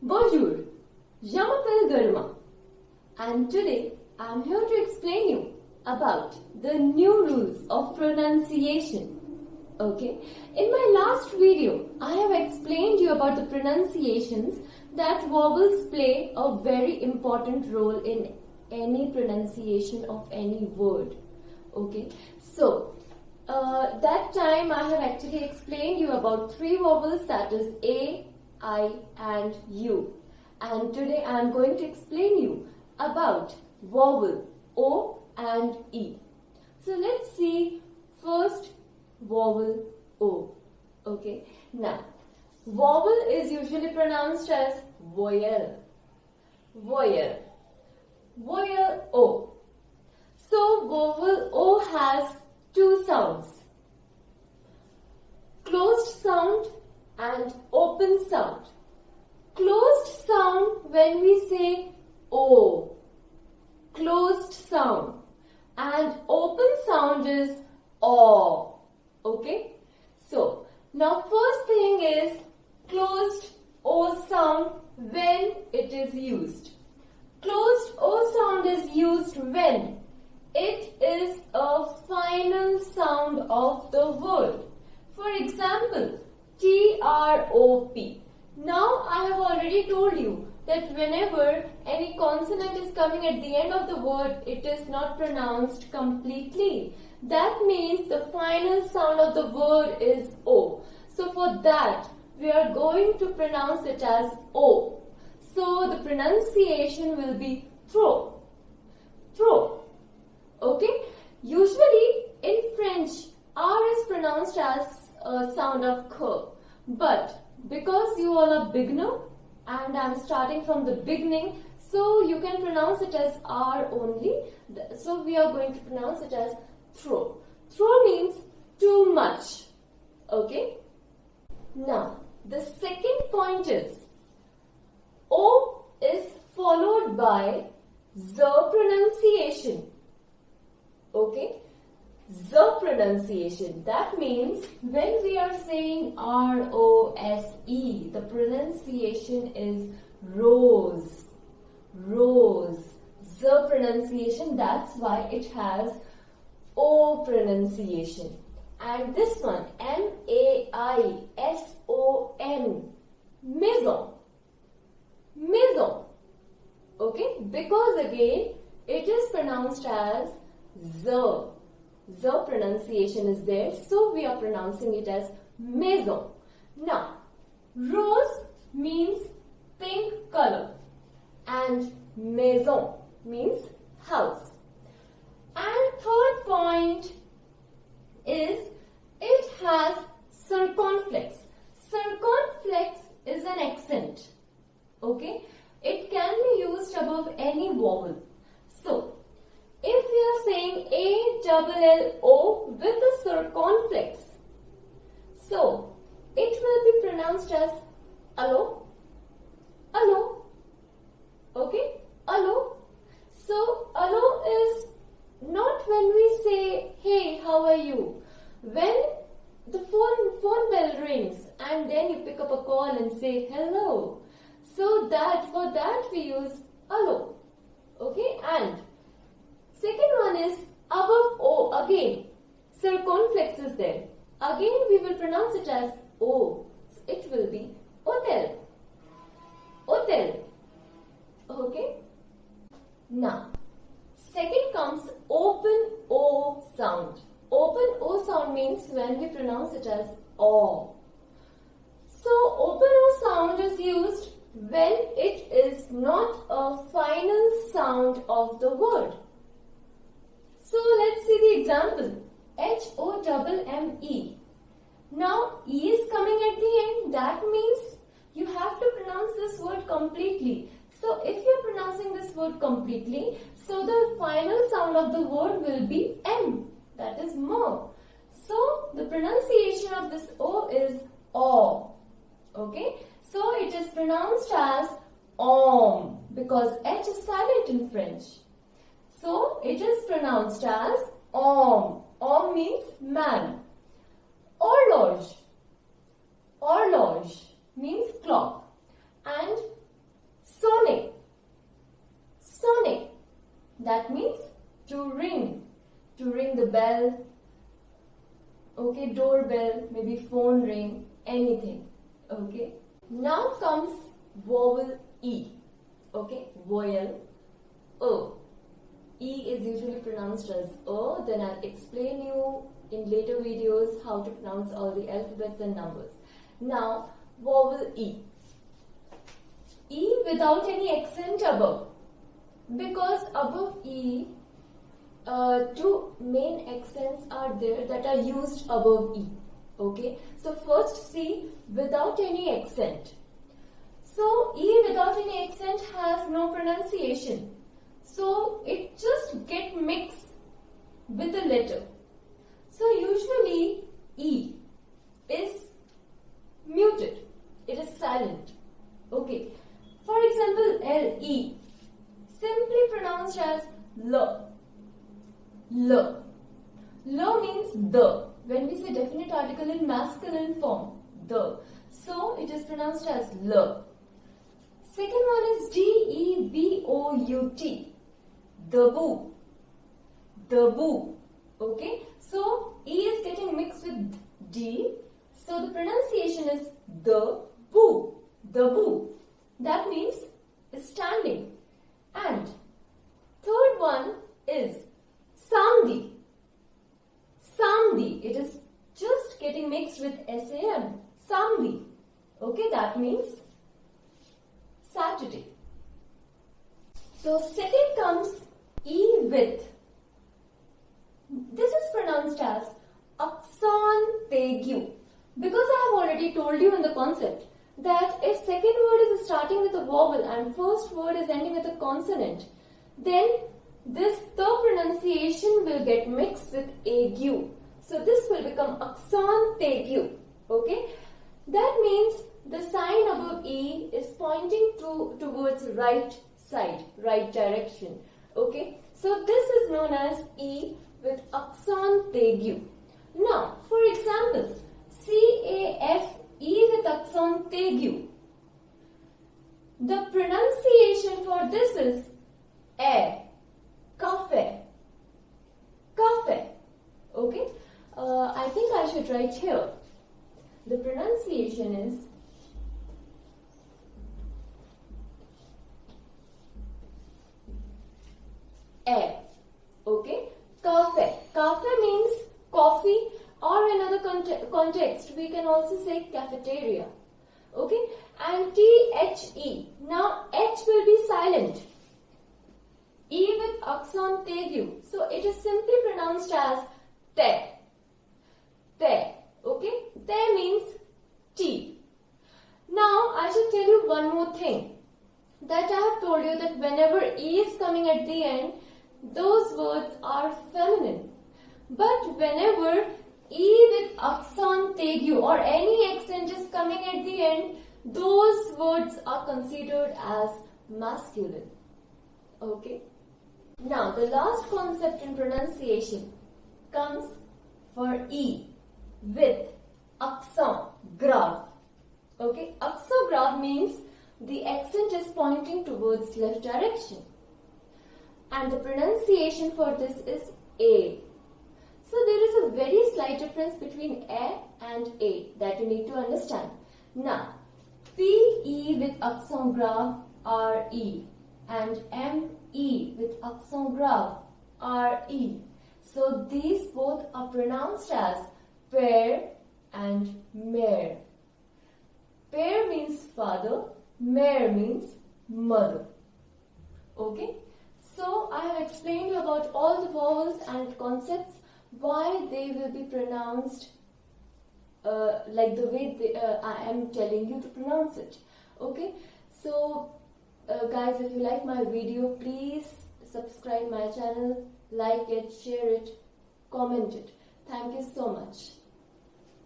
Bonjour, je m'appelle Garma, and today I am here to explain you about the new rules of pronunciation. Okay, in my last video, I have explained you about the pronunciations that vowels play a very important role in any pronunciation of any word. Okay, so that time I have actually explained you about three vowels, that is A, I and U. And today I am going to explain you about vowel O and E. So let's see first vowel O. Okay, now vowel is usually pronounced as voyelle. Voyelle. Voyelle O. So vowel O has two sounds, closed sound and open sound. Closed sound when we say O, closed sound, and open sound is O. Okay, so now first thing is closed O sound when it is used. Closed O sound is used when it is a final sound of the word. For example, T-R-O-P. Now I have already told you that whenever any consonant is coming at the end of the word, it is not pronounced completely. That means the final sound of the word is O. So for that, we are going to pronounce it as O. So the pronunciation will be throw. Throw. Okay? Usually in French, R is pronounced as a sound of K. But because you all are beginner and I am starting from the beginning, so you can pronounce it as R only. So we are going to pronounce it as throw. Throw means too much. Okay? Now, the second point is O is followed by Z pronunciation. Okay? Z pronunciation. That means when we are saying R-O-S-E, the pronunciation is rose. Rose. Z pronunciation, that's why it has O pronunciation. And this one, M-A-I-S-O-N, maison. Maison. Okay? Because again, it is pronounced as Z. Z pronunciation is there, so we are pronouncing it as maison. Now, rose means pink color and maison means house. And third point is it has circumflex. Circumflex is an accent. Okay? It can be used above any vowel. So, if we are saying A-double-L-O with the circumflex, so it will be pronounced as allo, allo. Okay, allo. So allo is not when we say, hey, how are you? When the phone bell rings and then you pick up a call and say hello. So for that we use allo. Okay, and second one is above O. Again, circumflex is there. Again, we will pronounce it as O. So it will be hotel. Hotel. Okay. Now, second comes open O sound. Open O sound means when we pronounce it as O. So, open O sound is used when it is not a final sound of the word. So let's see the example. H-O-M-M-E. Now E is coming at the end. That means you have to pronounce this word completely. So if you are pronouncing this word completely, so the final sound of the word will be M. That is mo. So the pronunciation of this O is O. Okay. So it is pronounced as OM because H is silent in French. So it is pronounced as OM. OM means man. Horloge. Horloge means clock. And ring, to ring the bell, okay, doorbell, maybe phone ring, anything, okay. Now comes vowel E, okay, vowel O. E is usually pronounced as O, then I'll explain you in later videos how to pronounce all the alphabets and numbers. Now, vowel E. E without any accent above, because above E, two main accents are there that are used above E. Okay, so first C without any accent. So E without any accent has no pronunciation. So it just get mixed with the letter. So usually E is muted. It is silent. Okay. For example, L, E, simply pronounced as L. L. L means the. When we say definite article in masculine form, the. So it is pronounced as L. Second one is D-E-B-O-U-T. Debut. Debut. Okay. So E is getting mixed with D. So the pronunciation is the boo. Debut. That means standing. And third one is Samdi. Samdi. It is just getting mixed with SAM. Samdi. Okay, that means Saturday. So second comes E with. This is pronounced as Aksan Tegu. Because I have already told you in the concept that if second word is starting with a vowel and first word is ending with a consonant, then this third pronunciation will get mixed with agu. So this will become Aksan Tegu. Okay? That means the sign above E is pointing towards right side, right direction. Okay? So this is known as E with Aksan Tegu. Now, for example, C-A-F-E with Aksan Tegu. The pronunciation for this is air, cafe, cafe. Okay? I think I should write here. The pronunciation is air. Okay? Cafe. Cafe means coffee, or in another context we can also say cafeteria. Okay? And T-H-E. Now H will be silent. E with Aksan Tegu. So it is simply pronounced as te. Te. Okay? Te means tea. Now I should tell you one more thing. That I have told you that whenever E is coming at the end, those words are feminine. But whenever E with Aksan Tegu or any accent is coming at the end, those words are considered as masculine. Okay? Now the last concept in pronunciation comes for E with Aksan Grav. Okay? Aksan Grav means the accent is pointing towards left direction. And the pronunciation for this is A. So there is a very slight difference between A and A that you need to understand. Now, P-E with Aksan Grav R-E and M-E with Aksan Grav R-E. So these both are pronounced as pair and mare. Pair means father, mare means mother. Okay? So I have explained you about all the vowels and concepts, why they will be pronounced like the way I am telling you to pronounce it. Okay? So guys, if you like my video, please subscribe my channel, like it, share it, comment it. Thank you so much.